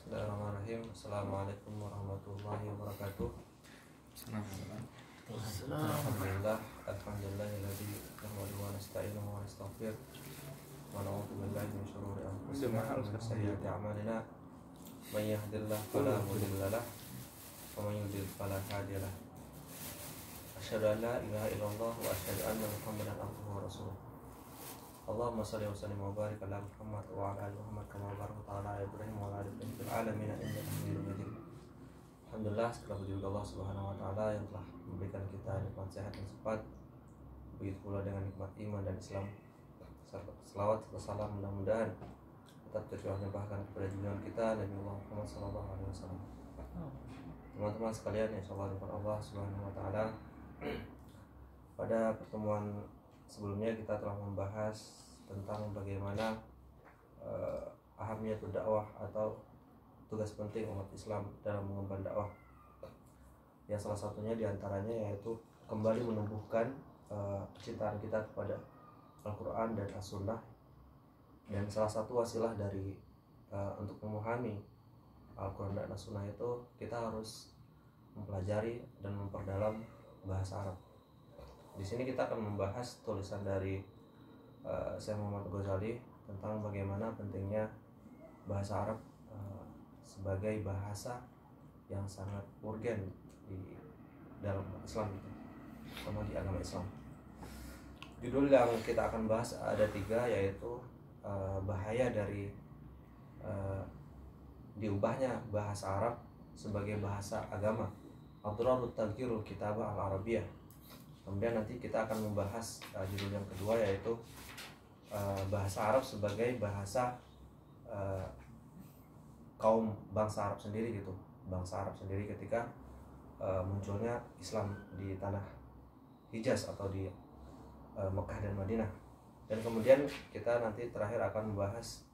Bismillahirrahmanirrahim. Assalamualaikum warahmatullahi wabarakatuh. Alhamdulillah, alhamdulillahilladzi nahmaduhu wa nasta'inuhu wa nastaghfir wa na'udzu billahi min shururi anfusina wa min sayyiati a'malina. May yahdihillahu fala mudilla lahu wa may yudlil fala hadiya lahu. Asyhadu an la ilaha illallah wa asyhadu anna Muhammadan abduhu wa rasuluh. Allahumma shalli wa sallim wa barik ala Muhammad wa ala ali Muhammad kama barakta ala Ibrahim wa ala ali Ibrahim fil alamin innaka Hamidum Majid. Alhamdulillah, segala puji bagi Allah Subhanahu wa taala yang telah memberikan kita nikmat sehat dan sempat. Begitu pula dengan nikmat iman dan Islam. Selawat serta salam mudah-mudahan tetap tercurahkan bahkan kepada junjungan kita Nabi Muhammad sallallahu alaihi wasallam. Teman-teman sekalian yang insyaallah dengan Allah Subhanahu wa taala, pada pertemuan sebelumnya kita telah membahas tentang bagaimana ahamiyah dakwah atau tugas penting umat Islam dalam mengemban dakwah. Yang salah satunya diantaranya yaitu kembali menumbuhkan kecintaan kita kepada Al-Quran dan As-Sunnah. Dan salah satu wasilah dari untuk memahami Al-Quran dan As-Sunnah itu kita harus mempelajari dan memperdalam bahasa Arab. Di sini kita akan membahas tulisan dari Syekh Muhammad Ghazali tentang bagaimana pentingnya bahasa Arab sebagai bahasa yang sangat urgen di dalam Islam itu, sama di agama Islam. Judul yang kita akan bahas ada 3, yaitu bahaya dari diubahnya bahasa Arab sebagai bahasa agama, Adrarut Taghyirul Kitabah Al-Arabiyyah. Kemudian nanti kita akan membahas judul yang kedua, yaitu bahasa Arab sebagai bahasa kaum bangsa Arab sendiri gitu. Bangsa Arab sendiri ketika munculnya Islam di tanah Hijaz atau di Mekah dan Madinah. Dan kemudian kita nanti terakhir akan membahas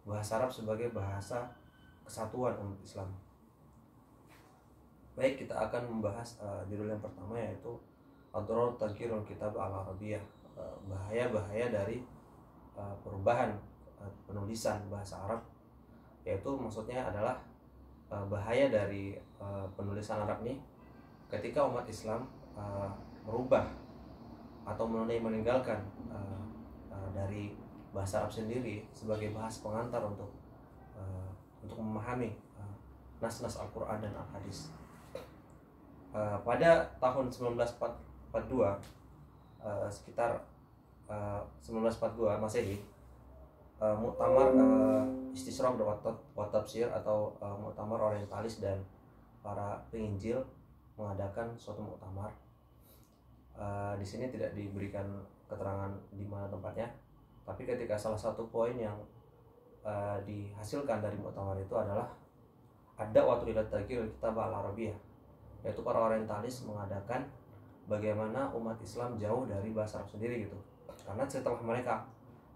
bahasa Arab sebagai bahasa kesatuan umat Islam. Baik, kita akan membahas judul yang pertama, yaitu Adrar Taghyirul Kitab Al-Arabiyyah, bahaya-bahaya dari perubahan penulisan bahasa Arab, yaitu maksudnya adalah bahaya dari penulisan Arab ini ketika umat Islam merubah atau meninggalkan dari bahasa Arab sendiri sebagai bahasa pengantar untuk memahami nas-nas Al-Quran dan Al-Hadis. Pada tahun 1942, sekitar 1942 Masehi, Muktamar Istishraq wa Tafsir atau Muktamar Orientalis dan para penginjil mengadakan suatu muktamar. Di sini tidak diberikan keterangan di mana tempatnya, tapi ketika salah satu poin yang dihasilkan dari muktamar itu adalah ada waktu ila taghyir kitab al-Arabiyyah, yaitu para orientalis mengadakan bagaimana umat Islam jauh dari bahasa Arab sendiri gitu. Karena setelah mereka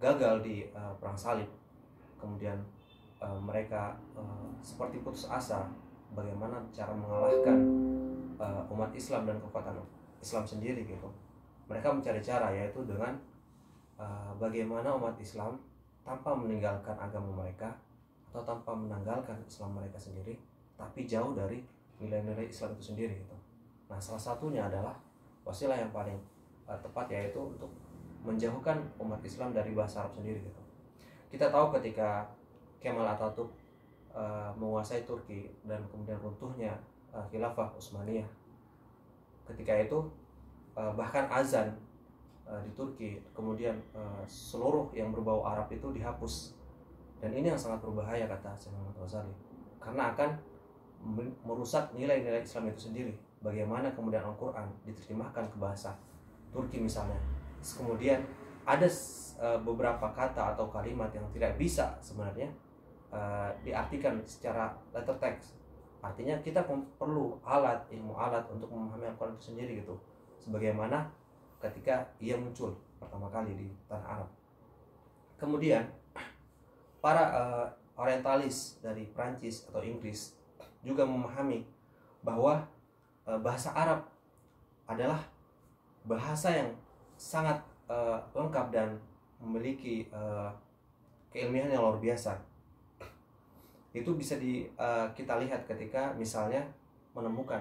gagal di perang salib, kemudian mereka seperti putus asa bagaimana cara mengalahkan umat Islam dan kekuatan Islam sendiri gitu. Mereka mencari cara, yaitu dengan bagaimana umat Islam tanpa meninggalkan agama mereka atau tanpa menanggalkan Islam mereka sendiri, tapi jauh dari nilai-nilai Islam itu sendiri gitu. Nah, salah satunya adalah wasilah yang paling tepat, yaitu untuk menjauhkan umat Islam dari bahasa Arab sendiri gitu. Kita tahu ketika Kemal Atatürk menguasai Turki dan kemudian runtuhnya Khilafah Utsmaniyah, ketika itu bahkan azan di Turki, kemudian seluruh yang berbau Arab itu dihapus. Dan ini yang sangat berbahaya, kata Syekh Muhammad Ghazali, karena akan merusak nilai-nilai Islam itu sendiri. Bagaimana kemudian Al-Quran diterjemahkan ke bahasa Turki misalnya, kemudian ada beberapa kata atau kalimat yang tidak bisa sebenarnya diartikan secara letter text. Artinya kita perlu ilmu alat untuk memahami Al-Quran itu sendiri gitu, sebagaimana ketika ia muncul pertama kali di tanah Arab. Kemudian para orientalis dari Prancis atau Inggris juga memahami bahwa bahasa Arab adalah bahasa yang sangat lengkap dan memiliki keilmian yang luar biasa. Itu bisa kita lihat ketika misalnya menemukan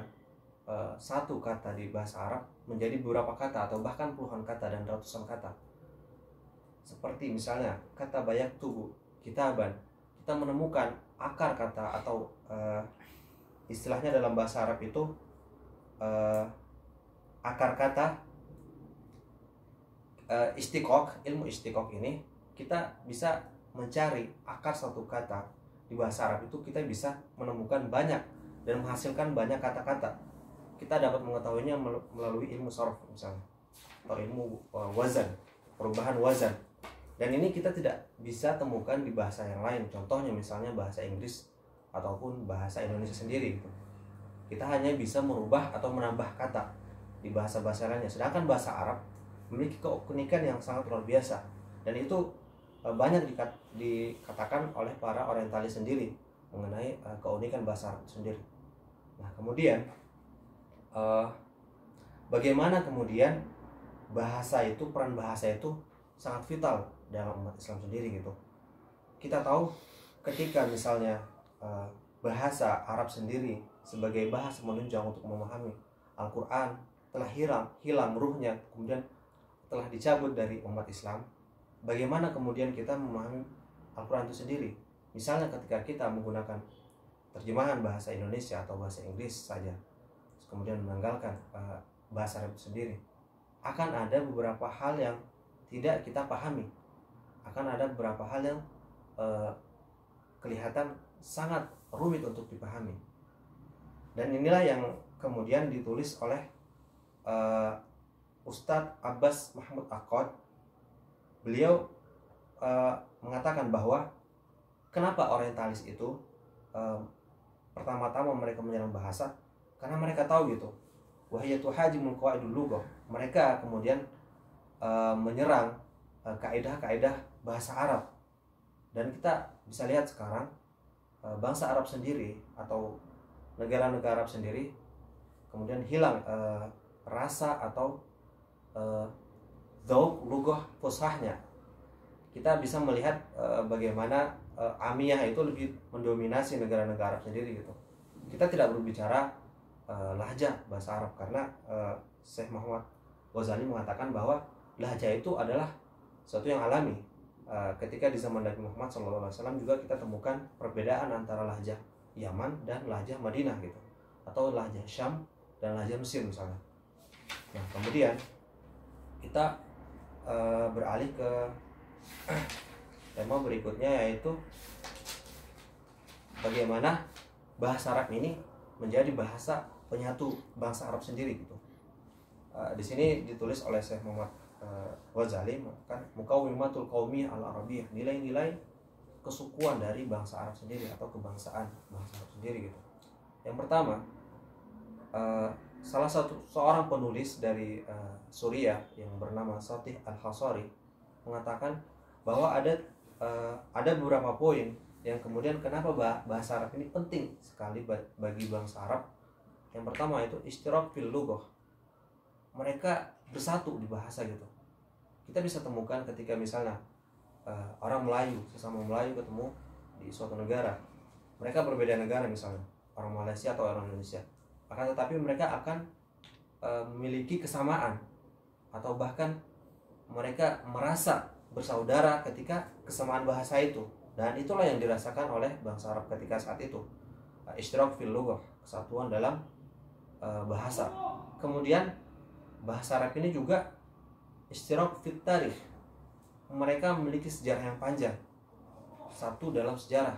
satu kata di bahasa Arab menjadi beberapa kata atau bahkan puluhan kata dan ratusan kata. Seperti misalnya kata bayaktu kitaban, kita menemukan akar kata atau istilahnya dalam bahasa Arab itu akar kata istiqoq. Ilmu istiqoq ini kita bisa mencari akar satu kata di bahasa Arab, itu kita bisa menemukan banyak dan menghasilkan banyak kata-kata. Kita dapat mengetahuinya melalui ilmu sharaf misalnya, atau ilmu wazan, perubahan wazan. Dan ini kita tidak bisa temukan di bahasa yang lain. Contohnya misalnya bahasa Inggris ataupun bahasa Indonesia sendiri gitu. Kita hanya bisa merubah atau menambah kata di bahasa-bahasa lainnya. Sedangkan bahasa Arab memiliki keunikan yang sangat luar biasa. Dan itu banyak dikatakan oleh para orientalis sendiri mengenai keunikan bahasa Arab sendiri. Nah, kemudian bagaimana kemudian bahasa itu, peran bahasa itu sangat vital dalam umat Islam sendiri gitu. Kita tahu ketika misalnya bahasa Arab sendiri sebagai bahasa menunjang untuk memahami Al-Quran telah hilang ruhnya, kemudian telah dicabut dari umat Islam, bagaimana kemudian kita memahami Al-Quran itu sendiri? Misalnya ketika kita menggunakan terjemahan bahasa Indonesia atau bahasa Inggris saja, kemudian menanggalkan bahasa Arab itu sendiri, akan ada beberapa hal yang tidak kita pahami, akan ada beberapa hal yang kelihatan sangat rumit untuk dipahami. Dan inilah yang kemudian ditulis oleh Ustadz Abbas Mahmud Akkad. Beliau mengatakan bahwa kenapa orientalis itu pertama-tama mereka menyerang bahasa, karena mereka tahu gitu, wahiyatu hajimul qawaidul lughah. Mereka kemudian menyerang kaidah-kaidah bahasa Arab. Dan kita bisa lihat sekarang bangsa Arab sendiri atau negara-negara Arab sendiri kemudian hilang rasa atau dzauq lughah fushahnya. Kita bisa melihat bagaimana amiyah itu lebih mendominasi negara-negara Arab sendiri gitu. Kita tidak berbicara lahjah bahasa Arab karena Syekh Muhammad Ghazali mengatakan bahwa lahjah itu adalah sesuatu yang alami. Ketika di zaman Nabi Muhammad SAW juga kita temukan perbedaan antara lahjah Yaman dan lahjah Madinah gitu, atau lahjah Syam dan lahjah Mesir misalnya. Nah, kemudian kita beralih ke tema berikutnya, yaitu bagaimana bahasa Arab ini menjadi bahasa penyatu bangsa Arab sendiri gitu. Di sini ditulis oleh Syekh Muhammad Ghazali, kan mukawwimatul qaumiyah al-arabiyyah, nilai-nilai kesukuan dari bangsa Arab sendiri atau kebangsaan bangsa Arab sendiri gitu. Yang pertama, salah satu seorang penulis dari Suriah yang bernama Satih Al-Hasari mengatakan bahwa ada beberapa poin yang kemudian kenapa bahasa Arab ini penting sekali bagi bangsa Arab. Yang pertama itu ishtirak fil lughah. Mereka bersatu di bahasa gitu. Kita bisa temukan ketika misalnya orang Melayu, sesama Melayu ketemu di suatu negara, mereka berbeda negara misalnya, orang Malaysia atau orang Indonesia, akan tetapi mereka akan memiliki kesamaan atau bahkan mereka merasa bersaudara ketika kesamaan bahasa itu. Dan itulah yang dirasakan oleh bangsa Arab ketika saat itu, ishtirak fil lughah, kesatuan dalam bahasa. Kemudian bahasa Arab ini juga ishtirak fit tarikh, mereka memiliki sejarah yang panjang, satu dalam sejarah.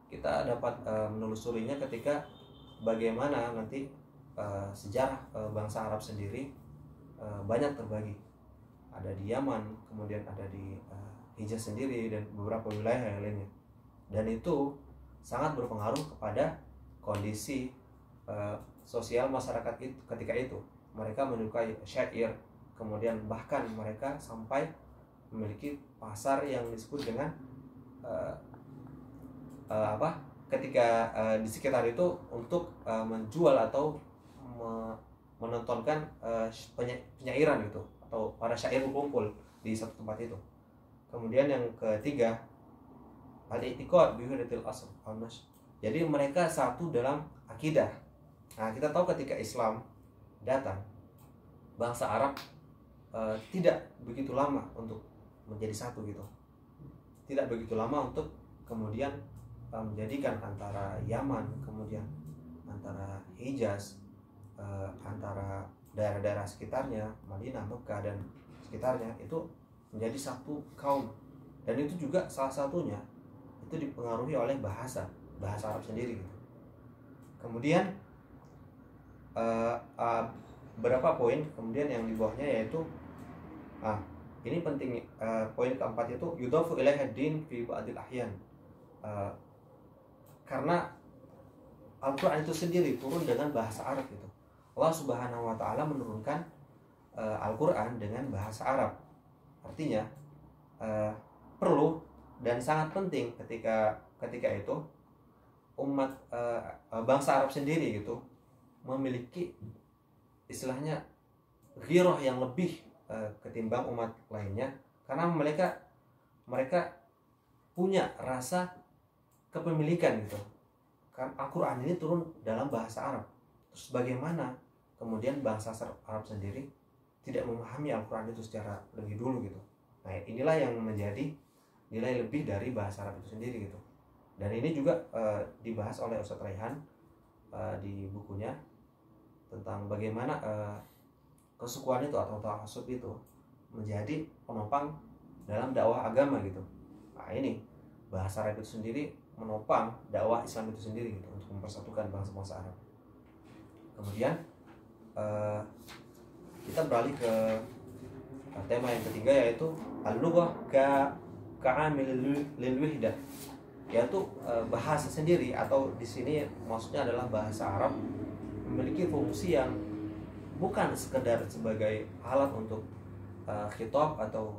Kita dapat menelusurinya ketika bagaimana nanti sejarah bangsa Arab sendiri banyak terbagi. Ada di Yaman, kemudian ada di Hijaz sendiri dan beberapa wilayah yang lainnya. Dan itu sangat berpengaruh kepada kondisi sosial masyarakat itu ketika itu. Mereka menyukai syair, kemudian bahkan mereka sampai memiliki pasar yang disebut dengan ketika di sekitar itu untuk menjual atau menontonkan penyairan gitu, atau para syair berkumpul di satu tempat itu. Kemudian yang ketiga, al-i'tiqad bi wahdatil asl al-nash. Jadi mereka satu dalam akidah. Nah, kita tahu ketika Islam datang, bangsa Arab tidak begitu lama untuk menjadi satu gitu. Tidak begitu lama untuk kemudian menjadikan antara Yaman, kemudian antara Hijaz, antara daerah-daerah sekitarnya, Madinah, Mekah dan sekitarnya itu menjadi satu kaum. Dan itu juga salah satunya itu dipengaruhi oleh bahasa Arab sendiri gitu. Kemudian beberapa poin kemudian yang di bawahnya yaitu ini penting, poin keempat itu yudhafu ilaiha din fi ba'dil ahyan. Karena Al-Quran itu sendiri turun dengan bahasa Arab gitu. Allah Subhanahu wa Ta'ala menurunkan Al-Quran dengan bahasa Arab. Artinya perlu dan sangat penting ketika itu umat bangsa Arab sendiri gitu memiliki istilahnya ghirah yang lebih ketimbang umat lainnya, karena mereka punya rasa kepemilikan gitu. Kan Al-Quran ini turun dalam bahasa Arab. Terus bagaimana kemudian bangsa Arab sendiri tidak memahami Al-Quran itu secara lebih dulu gitu. Nah, inilah yang menjadi nilai lebih dari bahasa Arab itu sendiri gitu. Dan ini juga dibahas oleh Ustadz Raihan di bukunya tentang bagaimana kesukuan itu atau ta'assub itu menjadi penopang dalam dakwah agama gitu. Nah, ini bahasa Arab itu sendiri menopang dakwah Islam itu sendiri gitu untuk mempersatukan bangsa-bangsa Arab. Kemudian kita beralih ke tema yang ketiga yaitu al-lughah ka'amil lil wihdah, yaitu bahasa sendiri atau di sini maksudnya adalah bahasa Arab memiliki fungsi yang bukan sekedar sebagai alat untuk khitab atau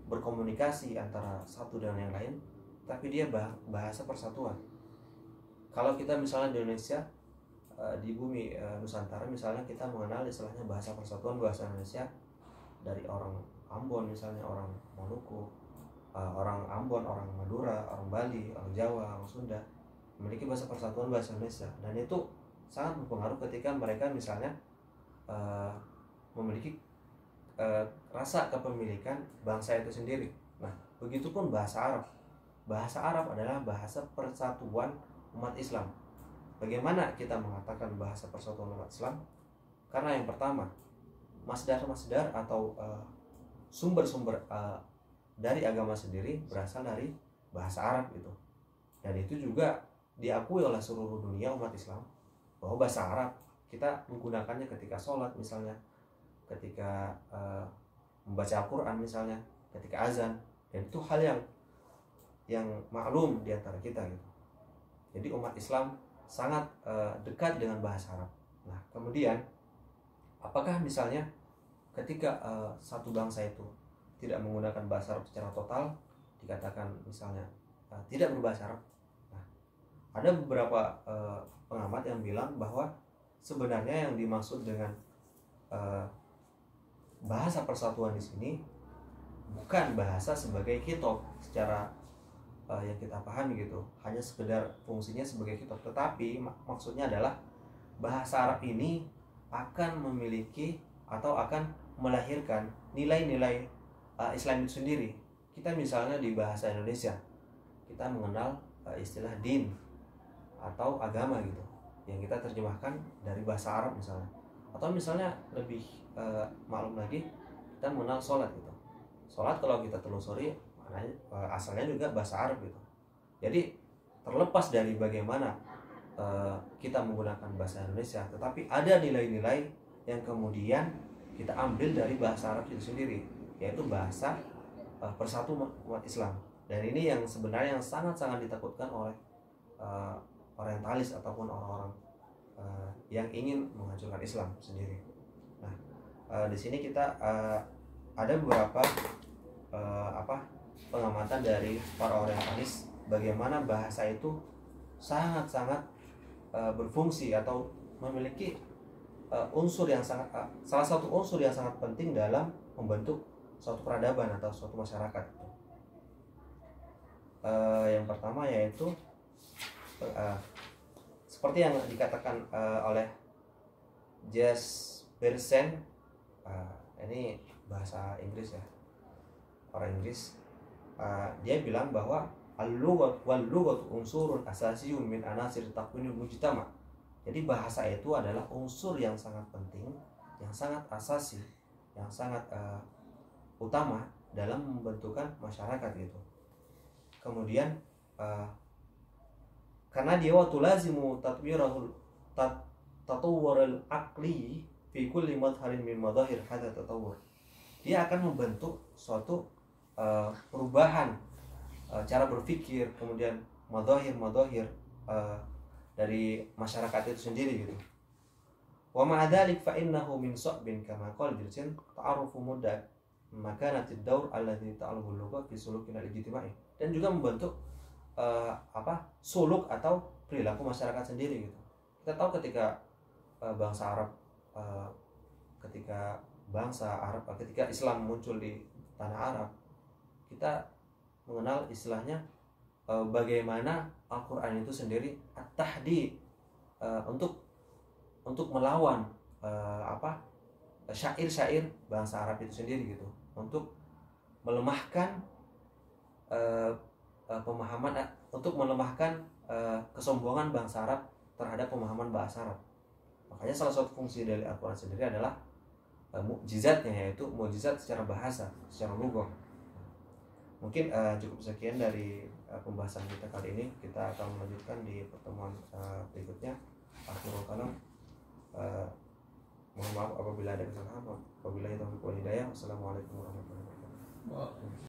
berkomunikasi antara satu dan yang lain, tapi dia bahasa persatuan. Kalau kita misalnya di Indonesia, di bumi Nusantara misalnya, kita mengenal istilahnya bahasa persatuan, bahasa Indonesia dari orang Ambon misalnya, orang Maluku, orang Ambon, orang Madura, orang Bali, orang Jawa, orang Sunda memiliki bahasa persatuan bahasa Indonesia, dan itu sangat berpengaruh ketika mereka misalnya memiliki rasa kepemilikan bangsa itu sendiri. Nah, begitupun bahasa Arab. Bahasa Arab adalah bahasa persatuan umat Islam. Bagaimana kita mengatakan bahasa persatuan umat Islam? Karena yang pertama, masdar-masdar atau sumber-sumber dari agama sendiri berasal dari bahasa Arab gitu. Dan itu juga diakui oleh seluruh dunia umat Islam bahwa bahasa Arab kita menggunakannya ketika sholat misalnya, ketika membaca Al-Quran misalnya, ketika azan, dan itu hal yang maklum di antara kita gitu. Jadi umat Islam sangat dekat dengan bahasa Arab. Nah, kemudian apakah misalnya ketika satu bangsa itu tidak menggunakan bahasa Arab secara total, dikatakan misalnya tidak berbahasa Arab? Nah, ada beberapa pengamat yang bilang bahwa sebenarnya yang dimaksud dengan bahasa persatuan di sini bukan bahasa sebagai khitab secara yang kita pahami gitu, hanya sekedar fungsinya sebagai khitab, tetapi maksudnya adalah bahasa Arab ini akan memiliki atau akan melahirkan nilai-nilai Islam itu sendiri. Kita misalnya di bahasa Indonesia kita mengenal istilah din atau agama gitu, yang kita terjemahkan dari bahasa Arab misalnya. Atau misalnya lebih maklum lagi, kita mengenal sholat gitu. Sholat kalau kita telusuri asalnya juga bahasa Arab gitu. Jadi terlepas dari bagaimana kita menggunakan bahasa Indonesia, tetapi ada nilai-nilai yang kemudian kita ambil dari bahasa Arab itu sendiri, yaitu bahasa persatu umat Islam. Dan ini yang sebenarnya yang sangat-sangat ditakutkan oleh orientalis ataupun orang-orang yang ingin menghancurkan Islam sendiri. Nah, di sini kita ada beberapa pengamatan dari para orientalis bagaimana bahasa itu sangat-sangat berfungsi atau memiliki unsur yang sangat salah satu unsur yang sangat penting dalam membentuk suatu peradaban atau suatu masyarakat. Yang pertama yaitu seperti yang dikatakan oleh Jespersen, ini bahasa Inggris ya, orang Inggris. Dia bilang bahwa al-lughat wal-lughatu unsurun asasiyun min anasir takwinil mujtama. Jadi bahasa itu adalah unsur yang sangat penting, yang sangat asasi, yang sangat utama dalam membentukan masyarakat gitu. Kemudian karena dia waktu lazimu tatwirul tatawwurul aqli fi kulli madharin min madahir hadza tatawwur. Dia akan membentuk suatu perubahan cara berpikir, kemudian madahir dari masyarakat itu sendiri gitu. Wa ma'adzalik fa innahu min sa'bin kama qala Dilsin ta'arufu mudda makanatid daur alladhi ta'aluhu lugha fi sulukin al-ijtima'i. Dan juga membentuk suluk atau perilaku masyarakat sendiri gitu. Kita tahu ketika bangsa Arab ketika Islam muncul di tanah Arab, kita mengenal istilahnya bagaimana Al-Qur'an itu sendiri at-tahdi, untuk melawan syair-syair bangsa Arab itu sendiri gitu, untuk melemahkan kesombongan bangsa Arab terhadap pemahaman bahasa Arab. Makanya salah satu fungsi dari Al-Quran sendiri adalah mukjizatnya, yaitu mukjizat secara bahasa, secara lughah. Mungkin cukup sekian dari pembahasan kita kali ini. Kita akan melanjutkan di pertemuan berikutnya. Akhirul kalam, mohon maaf apabila ada kesalahan. Wabillahi taufiq wal hidayah. Wassalamualaikum warahmatullahi wabarakatuh.